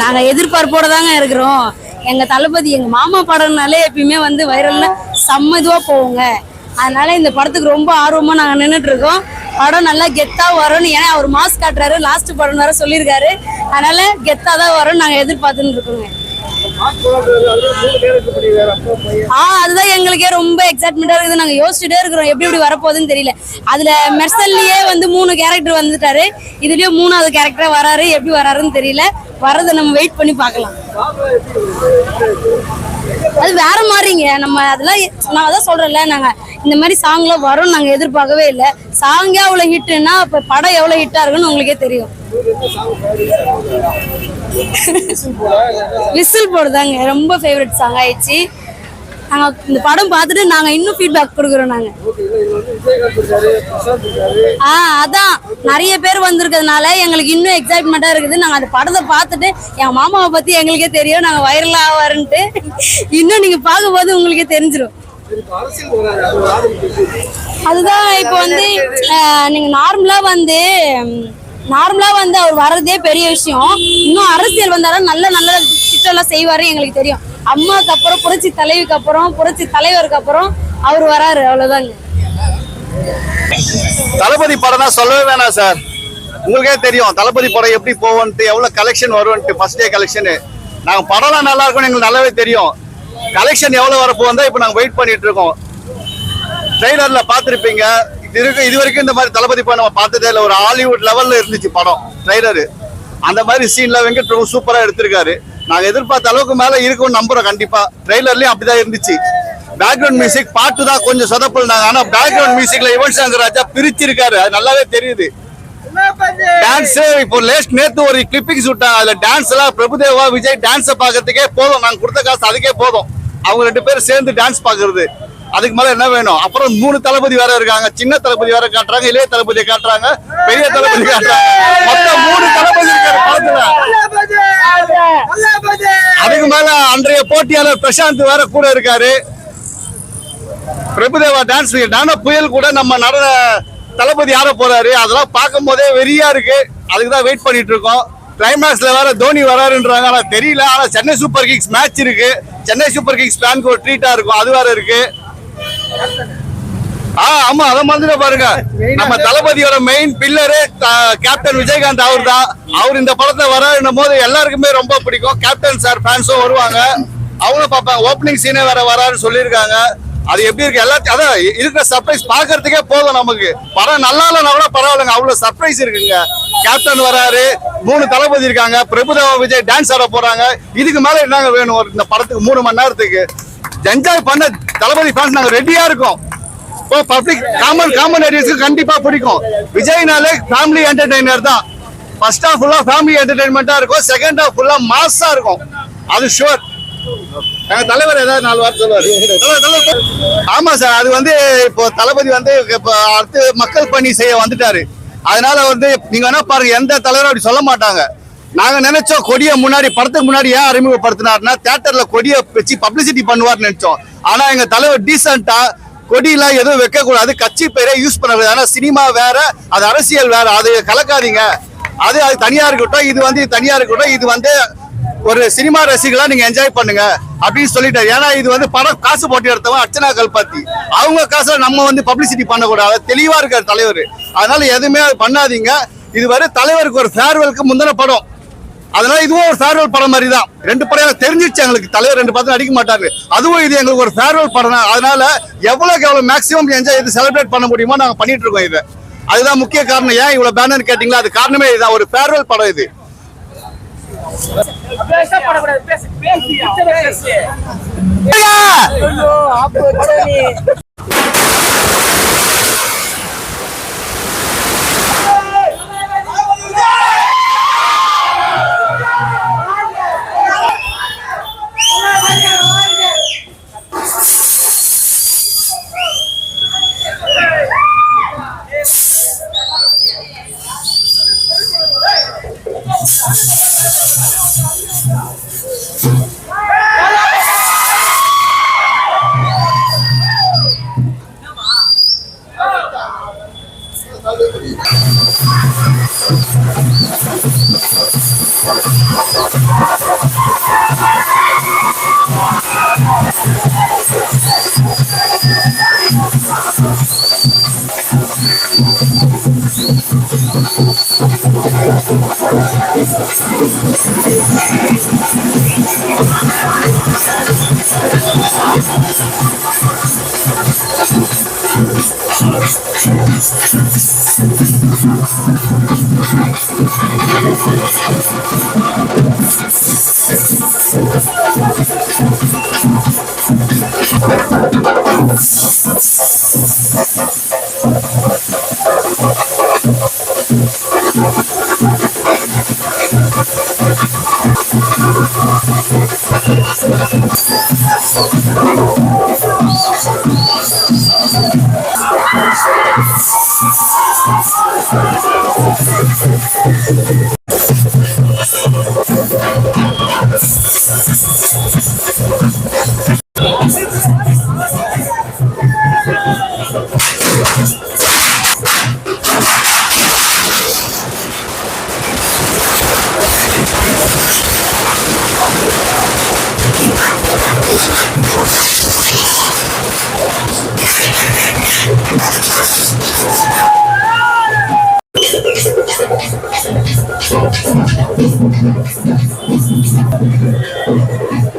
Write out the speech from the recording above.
நாங்க எதிர்பார்ப்போட தாங்க இருக்கிறோம். எங்க தளபதி எங்க மாமா படம்னாலே எப்பயுமே வந்து வைரல்ல செம்ம இதுவா போவோங்க. அதனால இந்த படத்துக்கு ரொம்ப ஆர்வமா நாங்க நின்றுட்டு இருக்கோம். படம் நல்லா கெத்தா வரும்னு, ஏன்னா அவர் மாஸ்க் காட்டுறாரு, லாஸ்ட் படம் வேற சொல்லியிருக்காரு. அதனால கெத்தா தான் வரும்னு நாங்க எதிர்பார்த்துன்னு இருக்கோங்க. அதுதான் எங்களுக்கே ரொம்ப எக்ஸைட்மெண்டா இருக்குது. நாங்க யோசிச்சுட்டே இருக்கிறோம் எப்படி எப்படி வரப்போகுதுன்னு தெரியல. அதுல மெர்சல்லையே வந்து 3 கேரக்டர் வந்துட்டாரு, இதுலயும் 3வது கேரக்டரா வராரு. எப்படி வராருன்னு தெரியல. வரதை நம்ம வெயிட் பண்ணி பார்க்கலாம். அது வேற மாதிரிங்க. நம்ம அதெல்லாம் நான் அதான் சொல்றேன்ல, நாங்க இந்த மாதிரி சாங்லாம் வரும் நாங்க எதிர்பார்க்கவே இல்லை. சாங்கே அவ்வளவு ஹிட்னா இப்ப படம் எவ்வளவு ஹிட்டா இருக்குன்னு உங்களுக்கே தெரியும். விசில் போடுதாங்க ரொம்ப ஃபேவரட் சாங் ஆயிடுச்சு. நாங்க இந்த படம் பார்த்துட்டு நாங்க இன்னும் ஃபீட்பேக் கொடுக்குறோம். நாங்க அதான் நிறைய பேர் வந்திருக்கிறதுனால எங்களுக்கு இன்னும் எக்ஸைட்மெண்டா இருக்குது. நாங்க அந்த படத்தை பார்த்துட்டு என் மாமாவை பத்தி எங்களுக்கே தெரியும், நாங்க வைரலா ஆவாருன்ட்டு. இன்னும் நீங்க பார்க்கும்போது உங்களுக்கே தெரிஞ்சிடும். அதுதான் இப்போ வந்து நீங்க நார்மலா வந்து அவர் வர்றதே பெரிய விஷயம். இன்னும் அரசியல் வந்தாலும் நல்ல நல்ல திட்டம் எல்லாம் செய்வாரு எங்களுக்கு தெரியும். அம்மாவுக்கு அப்புறம் புரட்சி தலைவிக்கு அப்புறம் புரட்சி தலைவருக்கு அப்புறம் அவர் வராரு. அவ்வளவுதாங்க. தளபதி படம் தான் சொல்லவே வேணாம் சார். உங்களுக்கே தெரியும் தளபதி படம் எப்படி போவோன்ட்டு, எவ்வளவு கலெக்ஷன் வரும்ட்டு. ஃபர்ஸ்ட் டே கலெக்ஷன் நாங்க படம்லாம் நல்லா இருக்கும்னு எங்களுக்கு நல்லாவே தெரியும். கலெக்ஷன் எவ்வளவு வரப்போகுதா இப்ப நாங்க வெயிட் பண்ணிட்டு இருக்கோம். ட்ரெய்லர்ல பாத்துருப்பீங்க. இது வரைக்கும் இந்த மாதிரி தளபதி படம் நம்ம பார்த்ததே இல்லை. ஒரு ஹாலிவுட் லெவல்ல இருந்துச்சு படம் ட்ரெய்லரு. அந்த மாதிரி சீன்ல வெங்கட் பிரபு சூப்பரா எடுத்திருக்காரு. நாங்க எதிர்பார்த்த அளவுக்கு மேல இருக்கும்னு நம்புறோம். கண்டிப்பா ட்ரெய்லர்லயும் அப்படிதான் இருந்துச்சு. பேக்ரவுண்ட் மியூசிக் பாட்டு தான் கொஞ்சம் சொதப்பல்னாங்க. ஆனா பேக்ரவுண்ட் மியூசிக்ல யுவன் சங்கர் ராஜா பிரிச்சிருக்காரு, அது நல்லாவே தெரியுது. டான்ஸ் இப்போ நேத்து ஒரு கிளிப்பிங்ஸ் விட்டாங்க. அதுல டான்ஸ் எல்லாம் பிரபுதேவா விஜய் டான்ஸை பாக்குறதுக்கே போதும். நாங்க கொடுத்த காசு அதுக்கே போதும். அவங்க 2 பேரும் சேர்ந்து டான்ஸ் பாக்குறது, அதுக்கு மேல என்ன வேணும்? அப்புறம் 3 தளபதி வேற இருக்காங்க. சின்ன தளபதி வேற காட்டுறாங்க, இளைய தளபதியை காட்டுறாங்க, பெரிய தளபதி காட்டுறாங்க. மொத்தம் 3 தளபதி இருக்காரு படத்துல. அதுக்கு மேல அன்றைய போட்டியாளர் பிரசாந்த் வேற கூட இருக்காரு. பிரபுதேவா டான்ஸ் நான புயல் கூட நம்ம நடன தளபதி யார போறாரு. அதெல்லாம் பார்க்கும் போதே வெறியா இருக்கு. அதுக்குதான் வெயிட் பண்ணிட்டு இருக்கோம். கிளைமேக்ஸ்ல வேற தோனி வராருன்றாங்க, ஆனா தெரியல. ஆனா சென்னை சூப்பர் கிங்ஸ் மேட்ச் இருக்கு. சென்னை சூப்பர் கிங்ஸ் பிளானுக்கு ஒரு ட்ரீட்டா இருக்கும், அது வேற இருக்கு. ஆமா, அத மாதிரி பாருங்க. நம்ம தளபதியோட மெயின் பில்லரு கேப்டன் விஜயகாந்த் அவர் தான். அவர் இந்த படத்துல வராருன்னும் போது எல்லாருக்குமே ரொம்ப பிடிக்கும். கேப்டன் சார் ஃபேன்ஸும் வருவாங்க, அவங்களும் பார்ப்பாங்க. ஓப்பனிங் சீனே வேற வராருன்னு சொல்லியிருக்காங்க. அது எப்படி இருக்கு எல்லாத்தையும் அதான் இருக்கிற சர்ப்ரைஸ் பாக்குறதுக்கே போதும். நமக்கு படம் நல்லா இல்லைன்னா கூட பரவாயில்லைங்க, அவ்வளவு சர்ப்ரைஸ் இருக்குங்க. கேப்டன் வராரு, 3 தளபதி இருக்காங்க, பிரபுதேவா விஜய் டான்ஸ் ஆட போறாங்க. இதுக்கு மேல என்னங்க வேணும்? இந்த படத்துக்கு 3 மணி நேரத்துக்கு என்ஜாய் பண்ண தளபதி ஃபேன்ஸ் நாங்க ரெடியா இருக்கோம். பப்ளிக் காமன் ஏரியாஸ்க்கு கண்டிப்பா பிடிக்கும். விஜய்னாலே ஃபேமிலி என்டர்டைனர் தான். ஃபர்ஸ்ட் ஹாஃப் ஃபுல்லா ஃபேமிலி என்டர்டைன்மெண்டா இருக்கும், செகண்ட் ஹாஃப் ஃபுல்லா மாஸா இருக்கும், அது ஷுவர். எங்க தலைவர் ஏதாவது 4 வார்த்தை சொல்லுவாரு. ஆமா சார், அது வந்து இப்போ தளபதி வந்து இப்போ அடுத்து மக்கள் பணி செய்ய வந்துட்டாரு. அதனால வந்து நீங்க வேணா பாருங்க, எந்த தலைவரும் அப்படி சொல்ல மாட்டாங்க. நாங்க நினைச்சோம் கொடியை முன்னாடி படத்துக்கு முன்னாடி ஏன் அறிமுகப்படுத்தினார்னா தியேட்டர்ல கொடியை வச்சு பப்ளிசிட்டி பண்ணுவார்னு நினைச்சோம். ஆனா எங்க தலைவர் டீசென்ட்டா கொடியெல்லாம் எதுவும் வைக்க கூடாது, கட்சி பேரே யூஸ் பண்ணக்கூடாது. ஆனா சினிமா வேற, அது அரசியல் வேற, அது கலக்காதீங்க. அது தனியா இருக்கட்டும், இது வந்து தனியா இருக்கட்டும், இது வந்து ஒரு சினிமா ரசிகளா நீங்க என்ஜாய் பண்ணுங்க அப்படின்னு சொல்லிட்டாரு. ஏன்னா இது வந்து படம் காசு போட்டு எடுத்தவன் அர்ச்சனா கல்பாத்தி, அவங்க காசுல நம்ம வந்து பப்ளிசிட்டி பண்ணக்கூடாது. தெளிவா இருக்காரு தலைவர். அதனால எதுவுமே பண்ணாதீங்க. இது வரை தலைவருக்கு ஒரு ஃபேர்வெலுக்கு முந்தின படம், அதனால இதுவும் ஒரு ஃபேர்வெல் படம் மாதிரி தான். 2 படம் தெரிஞ்சிச்சு எங்களுக்கு, தலைவர் 2 படம் அடிக்க மாட்டாரு. அதுவும் இது எங்களுக்கு ஒரு ஃபேர்வெல் படம் தான். அதனால எவ்வளவு மேக்ஸிமம் என்ஜாய் இது செலிப்ரேட் பண்ண முடியுமோ நாங்க பண்ணிட்டு இருக்கோம். இது அதுதான் முக்கிய காரணம். ஏன் இவ்வளவு பேனர் கேட்டீங்களா, அது காரணமே இதுதான். ஒரு ஃபேர்வெல் படம் இது. Thank you.